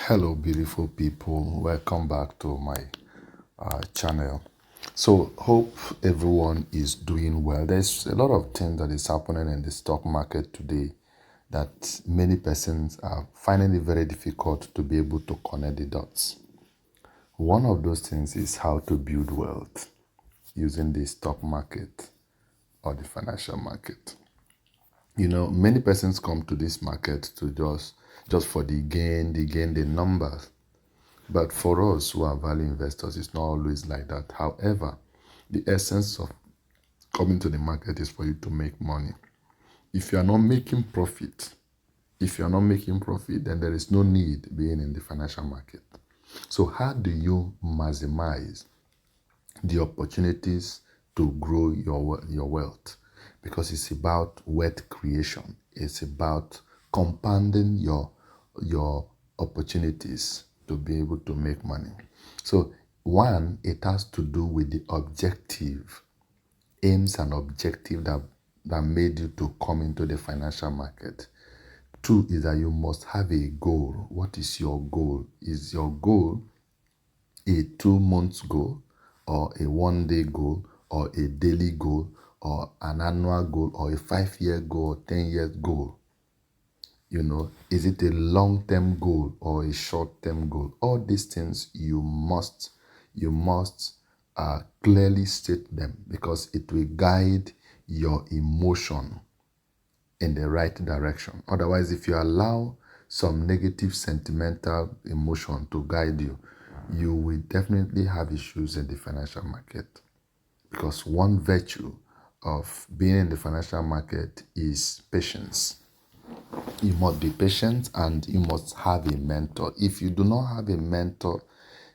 Hello, beautiful people. Welcome back to my channel. So, hope everyone is doing well. There's a lot of things that is happening in the stock market today that many persons are finding it very difficult to be able to connect the dots. One of those things is how to build wealth using the stock market or the financial market. Many persons come to this market to just for the gain, the numbers. But for us who are value investors, it's not always like that. However, the essence of coming to the market is for you to make money. If you are not making profit, then there is no need being in the financial market. So how do you maximize the opportunities to grow your wealth? Because it's about wealth creation. It's about compounding your opportunities to be able to make money. So one, it has to do with the objective, aims and objective that made you to come into the financial market. Two is that you must have a goal. What is your goal? Is your goal a 2 month goal, or a 1 day goal, or a daily goal, or an annual goal, or a 5 year goal, or 10 years goal? Is it a long-term goal or a short-term goal? All these things you must clearly state them, because it will guide your emotion in the right direction. Otherwise, if you allow some negative sentimental emotion to guide you, you will definitely have issues in the financial market. Because one virtue of being in the financial market is patience. You must be patient and you must have a mentor. If you do not have a mentor,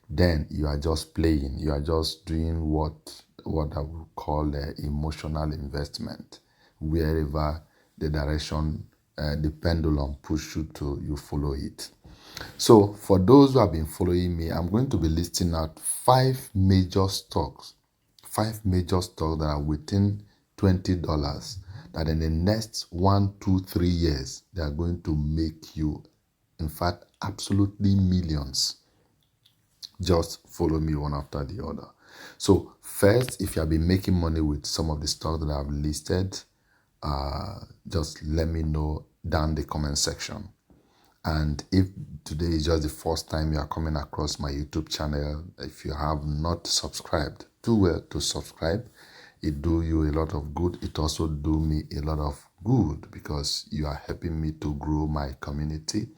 then you are just playing. You are just doing what I would call emotional investment. Wherever the direction, the pendulum push you to, you follow it. So for those who have been following me, I'm going to be listing out five major stocks that are within $20, that in the next 1, 2, 3 years, they are going to make you, in fact, absolutely millions. Just follow me one after the other. So first, if you have been making money with some of the stocks that I've listed, just let me know down the comment section. And if today is just the first time you are coming across my YouTube channel, if you have not subscribed, do well to subscribe. It do you a lot of good. It also do me a lot of good, because you are helping me to grow my community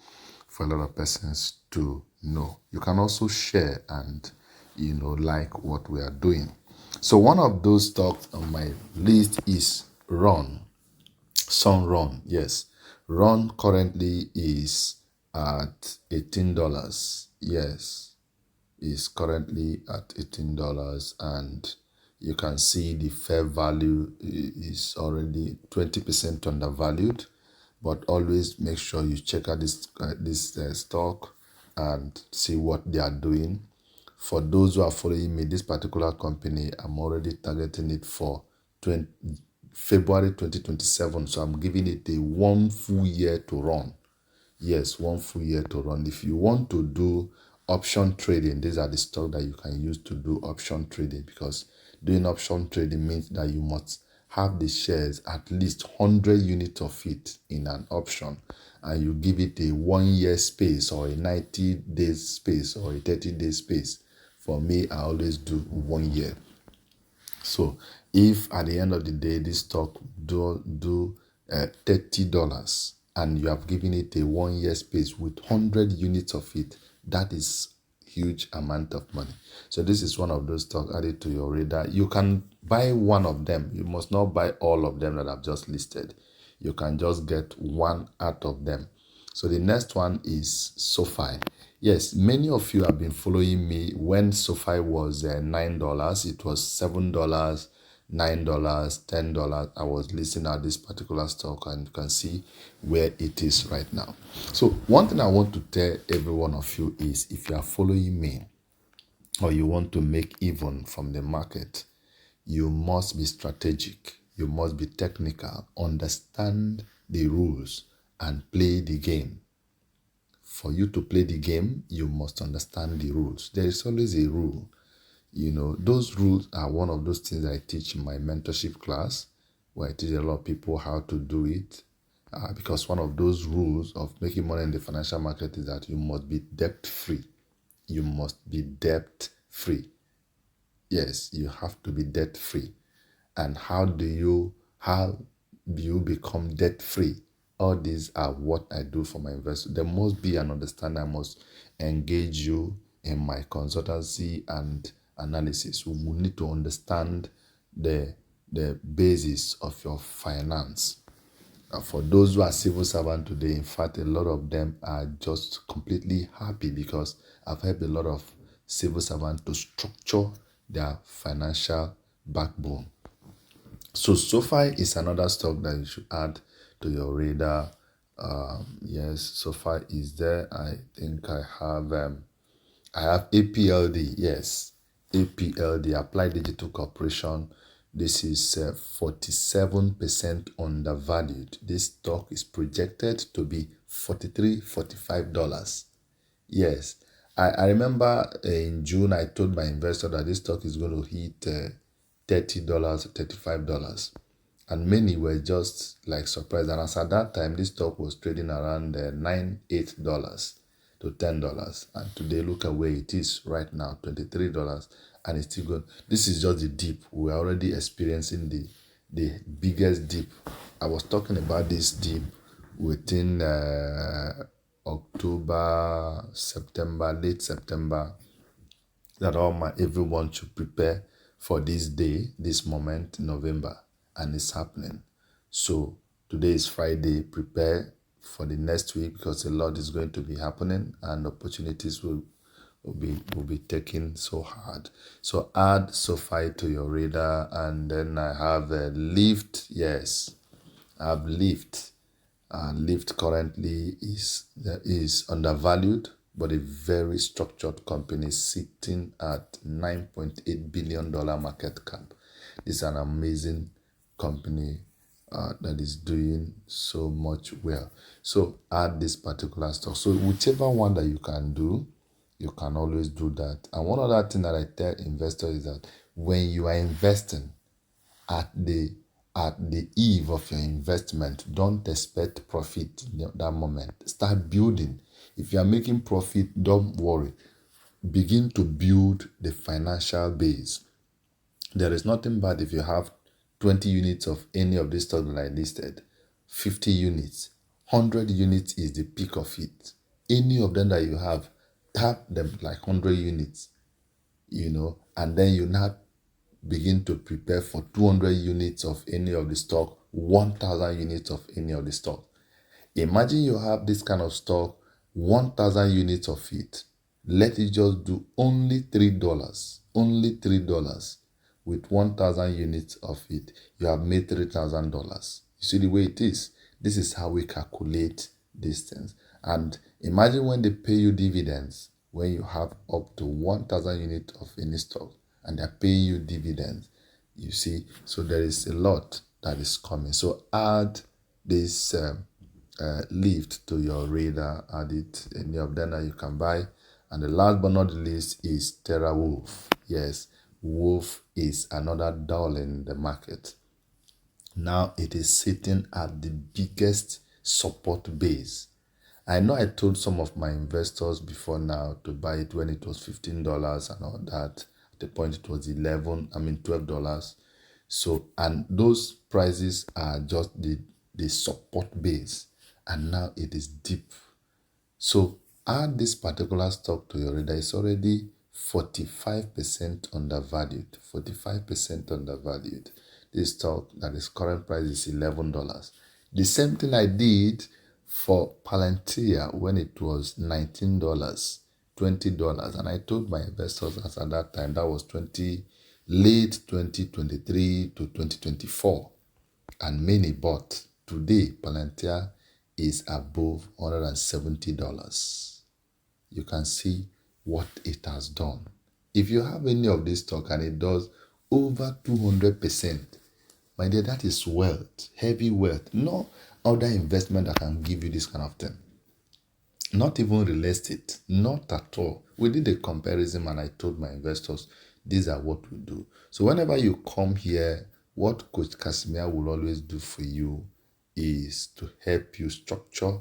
for a lot of persons to know. You can also share and like what we are doing. So one of those stocks on my list is Sunrun. Yes, Run currently is at $18. Yes, is currently at $18, and you can see the fair value is already 20% undervalued. But always make sure you check out this stock and see what they are doing. For those who are following me, this particular company, I'm already targeting it for February 2027. So I'm giving it a 1 full year to run. Yes, 1 full year to run. If you want to do option trading, these are the stocks that you can use to do option trading, because doing option trading means that you must have the shares, at least 100 units of it in an option, and you give it a 1 year space, or a 90 days space, or a 30 days space. For me, I always do 1 year. So if at the end of the day this stock do $30, and you have given it a 1 year space with 100 units of it, that is huge amount of money. So this is one of those stocks added to your radar. You can buy one of them. You must not buy all of them that I've just listed. You can just get one out of them. So the next one is SoFi. Yes, many of you have been following me when SoFi was $9. It was $7, $9, $10. I was listing out this particular stock, and you can see where it is right now. So one thing I want to tell every one of you is, if you are following me or you want to make even from the market, you must be strategic. You must be technical, understand the rules, and play the game. for you to play the game, you must understand the rules. There is always a rule. Those rules are one of those things I teach in my mentorship class, where I teach a lot of people how to do it. Because one of those rules of making money in the financial market is that you must be debt free. You must be debt free. Yes, you have to be debt free. And how do you become debt free? All these are what I do for my investors. There must be an understanding. I must engage you in my consultancy and analysis. We will need to understand the basis of your finance. For those who are civil servants today, in fact, a lot of them are just completely happy because I've helped a lot of civil servants to structure their financial backbone. So SoFi is another stock that you should add to your radar. Yes, SoFi is there. I think I have APLD. Yes, APLD, Applied Digital Corporation. This is 47% undervalued. This stock is projected to be $43, $45. Yes, I remember in June I told my investor that this stock is going to hit $30, $35. And many were just like surprised. And as at that time, this stock was trading around $8 to $10. And today, look at where it is right now, $23. And it's still going. This is just the dip. We're already experiencing the biggest dip. I was talking about this dip within October, September, late September, that everyone should prepare for this day, this moment, November, and it's happening. So today is Friday. Prepare for the next week because a lot is going to be happening and opportunities will be taken so hard. So add SoFi to your radar, and then I have Lyft. Yes, I have Lyft. Lyft currently is undervalued, but a very structured company sitting at $9.8 billion market cap. This is an amazing company that is doing so much well. So add this particular stock. So whichever one that you can do, you can always do that. And one other thing that I tell investors is that when you are investing, at the eve of your investment, don't expect profit in that moment. Start building. If you are making profit, don't worry. Begin to build the financial base. There is nothing bad if you have 20 units of any of these stocks that I listed, 50 units, 100 units is the peak of it. Any of them that you have them like 100 units, and then you now begin to prepare for 200 units of any of the stock, 1,000 units of any of the stock. Imagine you have this kind of stock, 1,000 units of it. Let it just do only $3. Only $3. With 1,000 units of it, you have made $3,000. You see the way it is? This is how we calculate these things. And imagine when they pay you dividends, when you have up to 1,000 units of any stock, and they're paying you dividends. You see, so there is a lot that is coming. So add this Lyft to your radar. Add it, any of them that you can buy. And the last but not the least is TeraWulf. Yes, Wolf is another darling in the market. Now it is sitting at the biggest support base. I know I told some of my investors before now to buy it when it was $15 and all that. At the point it was $12. So, and those prices are just the support base. And now it is deep. So add this particular stock to your radar. It's already 45% undervalued. 45% undervalued. This stock that its current price is $11. The same thing I did for Palantir when it was $19, $20. And I told my investors at that time, that was late 2023 to 2024. And many bought. Today, Palantir is above $170. You can see what it has done. If you have any of this stock and it does over 200%, my dear, that is wealth, heavy wealth. No other investment that can give you this kind of thing. Not even real estate, not at all. We did a comparison and I told my investors, these are what we do. So whenever you come here, what Coach Casimir will always do for you is to help you structure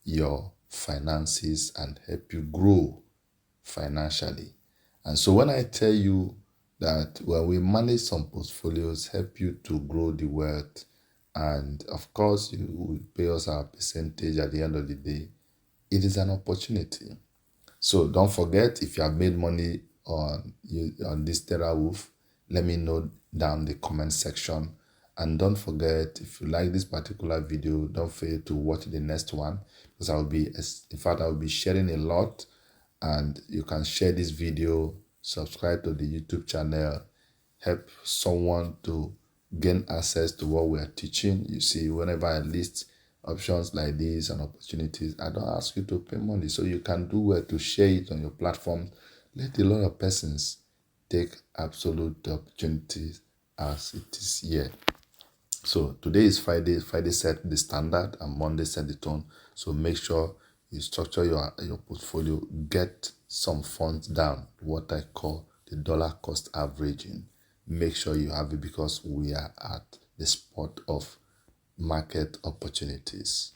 your finances and help you grow financially. And so when I tell you that when we manage some portfolios, help you to grow the wealth, and of course you will pay us our percentage at the end of the day, it is an opportunity. So don't forget, if you have made money on this TerraWolf, let me know down the comment section. And don't forget, if you like this particular video, don't fail to watch the next one, because I will be, in fact, I will be sharing a lot. And you can share this video, subscribe to the YouTube channel, help someone to gain access to what we are teaching. You see, whenever I list options like these and opportunities, I don't ask you to pay money. So you can do well to share it on your platform. Let a lot of persons take absolute opportunities as it is here. So today is Friday. Friday set the standard and Monday set the tone. So make sure you structure your portfolio, get some funds down, what I call the dollar cost averaging. Make sure you have it, because we are at the spot of market opportunities.